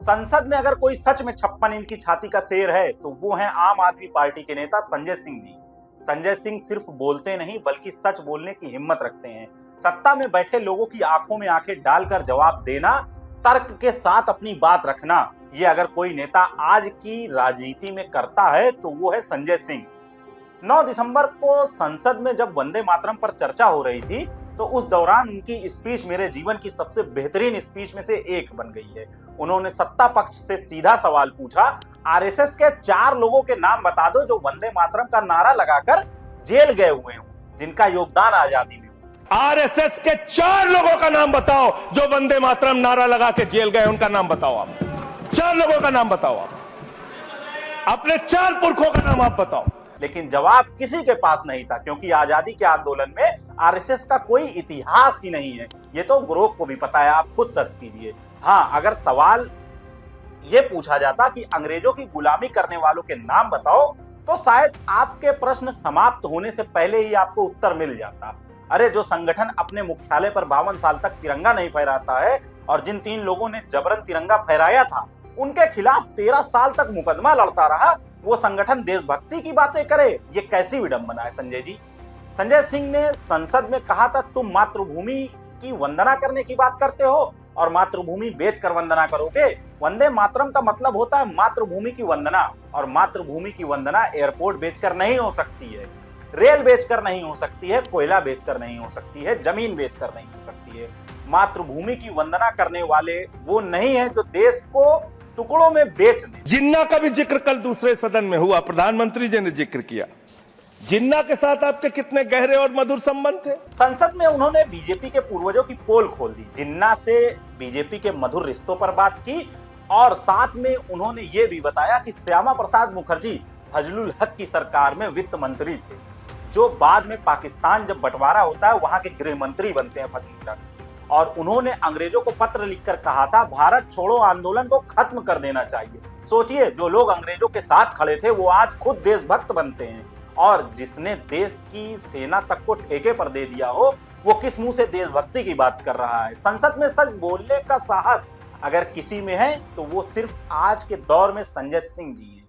संसद में अगर कोई सच में 56 इंच की छाती का शेर है तो वो है आम आदमी पार्टी के नेता संजय सिंह जी। संजय सिंह सिर्फ बोलते नहीं बल्कि सच बोलने की हिम्मत रखते हैं। सत्ता में बैठे लोगों की आंखों में आंखें डालकर जवाब देना, तर्क के साथ अपनी बात रखना, ये अगर कोई नेता आज की राजनीति में करता है तो वो है संजय सिंह। 9 दिसंबर को संसद में जब वंदे मातरम पर चर्चा हो रही थी तो उस दौरान उनकी स्पीच मेरे जीवन की सबसे बेहतरीन स्पीच में से एक बन गई है। उन्होंने सत्ता पक्ष से सीधा सवाल पूछा, आरएसएस के 4 लोगों के नाम बता दो जो वंदे मातरम का नारा लगाकर जेल गए हुए हों, जिनका योगदान आजादी में हो। आरएसएस के 4 लोगों का नाम बताओ जो वंदे मातरम नारा लगा के जेल गए, उनका नाम बताओ। आप 4 लोगों का नाम बताओ, आप अपने 4 पुरखों का नाम आप बताओ। लेकिन जवाब किसी के पास नहीं था, क्योंकि आजादी के आंदोलन में आरएसएस का कोई इतिहास ही नहीं है। ये तो ग्रोक को भी पता है, आप खुद सर्च कीजिए। हाँ, अगर सवाल ये पूछा जाता कि अंग्रेजों की गुलामी करने वालों के नाम बताओ तो शायद आपके प्रश्न समाप्त होने से पहले ही आपको उत्तर मिल जाता। अरे, जो संगठन अपने मुख्यालय पर 52 साल तक तिरंगा नहीं फहराता है और जिन 3 लोगों ने जबरन तिरंगा फहराया था उनके खिलाफ 13 साल तक मुकदमा लड़ता रहा, वो संगठन देशभक्ति की बातें करे, ये कैसी विडंबना है संजय जी। संजय सिंह ने संसद में कहा था, तुम मातृभूमि की वंदना करने की बात करते हो और मातृभूमि बेचकर वंदना करोगे। वंदे मातरम का मतलब होता है मातृभूमि की वंदना, और मातृभूमि की वंदना एयरपोर्ट बेचकर नहीं हो सकती है, रेल बेचकर नहीं हो सकती है, कोयला बेचकर नहीं हो सकती है, जमीन बेचकर नहीं हो सकती है। मातृभूमि की वंदना करने वाले वो नहीं है जो देश को टुकड़ों में बेच दे। जिन्ना का भी जिक्र कल दूसरे सदन में हुआ, प्रधानमंत्री जी ने जिक्र किया। जिन्ना के साथ आपके कितने गहरे और मधुर संबंध थे। संसद में उन्होंने बीजेपी के पूर्वजों की पोल खोल दी, जिन्ना से बीजेपी के मधुर रिश्तों पर बात की, और साथ में उन्होंने ये भी बताया कि श्यामा प्रसाद मुखर्जी फजलुल हक की सरकार में वित्त मंत्री थे, जो बाद में पाकिस्तान जब बंटवारा होता है वहां के गृह मंत्री बनते हैं फजलुल हक। और उन्होंने अंग्रेजों को पत्र लिखकर कहा था, भारत छोड़ो आंदोलन को खत्म कर देना चाहिए। सोचिए, जो लोग अंग्रेजों के साथ खड़े थे वो आज खुद देशभक्त बनते हैं, और जिसने देश की सेना तक को ठेके पर दे दिया हो वो किस मुंह से देशभक्ति की बात कर रहा है। संसद में सच बोलने का साहस अगर किसी में है तो वो सिर्फ आज के दौर में संजय सिंह जी हैं।